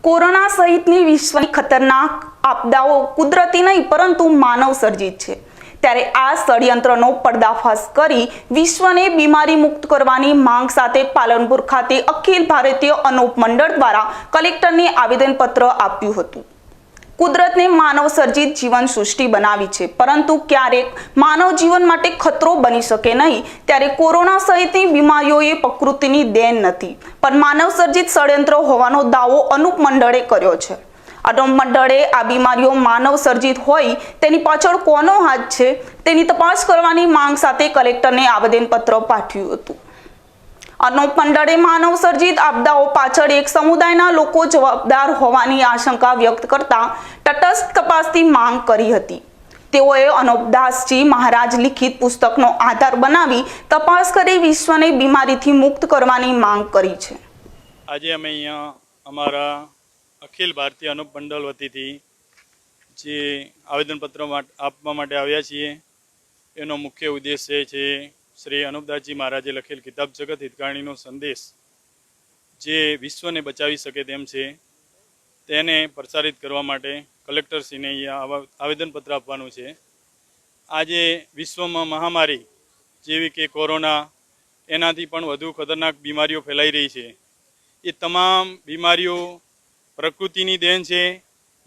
Corona સહિતની વિશ્વની ખતરનાક આપદાઓ કુદરતી નહીં પરંતુ માનવ સર્જિત છે। ત્યારે આ ષડયંત્રનો પર્દાફાશ કરી વિશ્વને બીમારી મુક્ત કરવાની માંગ સાથે પાલનપુર ખાતે અખિલ ભારતીય અનોપ મંડળ દ્વારા કલેક્ટરને આવેદનપત્ર આપ્યું હતું। કુદરતને માનવ સર્જિત જીવન સૃષ્ટિ બનાવી છે, પરંતુ ક્યારેક માનવ જીવન માટે ખતરો બની શકે નહીં। ત્યારે કોરોના સહિતની બીમારીઓ એ પ્રકૃતિની દેન નથી, પણ માનવ સર્જિત ષડયંત્ર હોવાનો દાવો અનૂપ મંડળે કર્યો છે। અનૂપ મંડળે આ બીમારીઓ માનવ સર્જિત હોય તેની પાછળ કોનો હાથ છે તેની તપાસ કરવાની માંગ સાથે કલેક્ટરને આવેદનપત્ર પાઠવ્યું હતું। અનૂપ મંડળે માનવ સર્જિત આપદાઓ પાછળ એક સમુદાયના લોકો જવાબદાર હોવાની આશંકા વ્યક્ત કરતા તટસ્થ તપાસની માંગ કરી હતી। તેઓએ અનોપદાસજી મહારાજ લિખિત પુસ્તકનો આધાર બનાવી તપાસ કરી વિશ્વને બીમારીથી મુક્ત કરવાની માંગ કરી છે। આજે અમે અહીંયા અમારા અખિલ ભારતીય અનૂપ મંડળ વતીથી જે આવેદનપત્ર આપવા માટે આવ્યા છીએ, એનો મુખ્ય ઉદ્દેશ્ય છે શ્રી અનૂપદાસજી મહારાજે લખેલ કિતાબ જગત હિતકારણીનો સંદેશ જે વિશ્વને બચાવી શકે તેમ છે, તેને પ્રસારિત કરવા માટે કલેક્ટરશ્રીને અહીંયા આવેદનપત્ર આપવાનું છે। આજે વિશ્વમાં મહામારી જેવી કે કોરોના, એનાથી પણ વધુ ખતરનાક બીમારીઓ ફેલાઈ રહી છે। એ તમામ બીમારીઓ પ્રકૃતિની દેન છે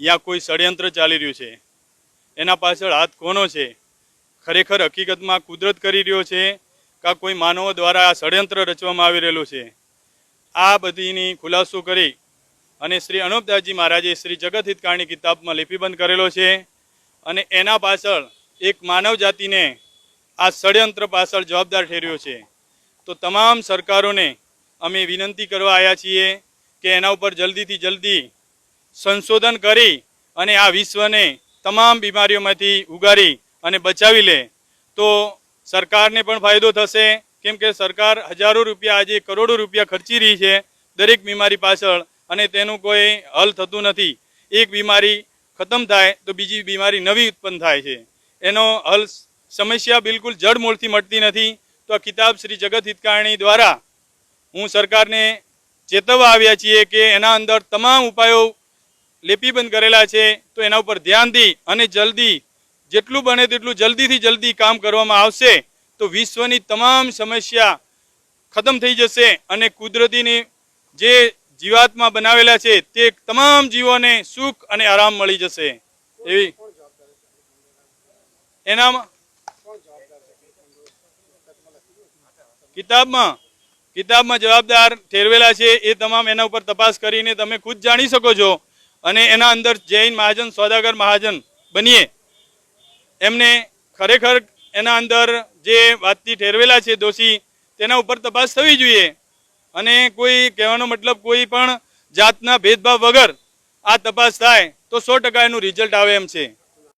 યા કોઈ ષડયંત્ર ચાલી રહ્યું છે? એના પાછળ હાથ કોનો છે? ખરેખર હકીકતમાં કુદરત કરી રહ્યો છે કે કોઈ માનવો દ્વારા આ ષડયંત્ર રચવામાં આવી રહેલું છે? આ બધીની ખુલાસો કરી અને શ્રી અનૂપદાસજી મહારાજે શ્રી જગત હિતકારણી કિતાબમાં લિપિબંધ કરેલો છે। અને એના પાછળ એક માનવ જાતિને આ ષડયંત્ર પાછળ જવાબદાર ઠેર્યો છે। તો તમામ સરકારોને અમે વિનંતી કરવા આવ્યા છીએ કે એના ઉપર જલ્દીથી જલ્દી સંશોધન કરી અને આ વિશ્વને તમામ બીમારીઓમાંથી ઉગારી અને બચાવી લે તો સરકારને પણ ફાયદો થશે। કેમ કે સરકાર હજારો રૂપિયા, આજે કરોડો રૂપિયા ખર્ચી રહી છે દરેક બીમારી પાછળ, અને તેનું કોઈ હલ થતું નથી। એક બીમારી ખતમ થાય તો બીજી બીમારી નવી ઉત્પન્ન થાય છે, એનો હલ સમસ્યા બિલકુલ જડમૂળથી મળતી નથી। તો આ કિતાબ શ્રી જગત હિતકારણી દ્વારા હું સરકારને ચેતવવા આવ્યા છીએ કે એના અંદર તમામ ઉપાયો લિપિબંધ કરેલા છે, તો એના ઉપર ધ્યાન દી અને જલ્દી જેટલું બને તેટલું જલ્દીથી જલ્દી કામ કરવામાં આવશે તો વિશ્વની તમામ સમસ્યા ખતમ થઈ જશે અને કુદરતીની જે જીવાત્મા બનાવેલા છે તે તમામ જીવોને સુખ અને આરામ મળી જશે। એવી એનામાં કિતાબમાં જવાબદાર ઠેરવેલા છે, એ તમામ એના ઉપર તપાસ કરીને તમે ખુદ જાણી શકો છો। અને એના અંદર જૈન મહાજન, સોદાગર મહાજન બનીએ એમને ખરેખર એના અંદર જે વાતથી ઠેરવેલા છે દોષી, તેના ઉપર તપાસ થવી જોઈએ। અને કોઈ કહેવાનો મતલબ કોઈ પણ જાતના ભેદભાવ વગર આ તપાસ થાય તો 100% એનું રિઝલ્ટ આવે એમ છે।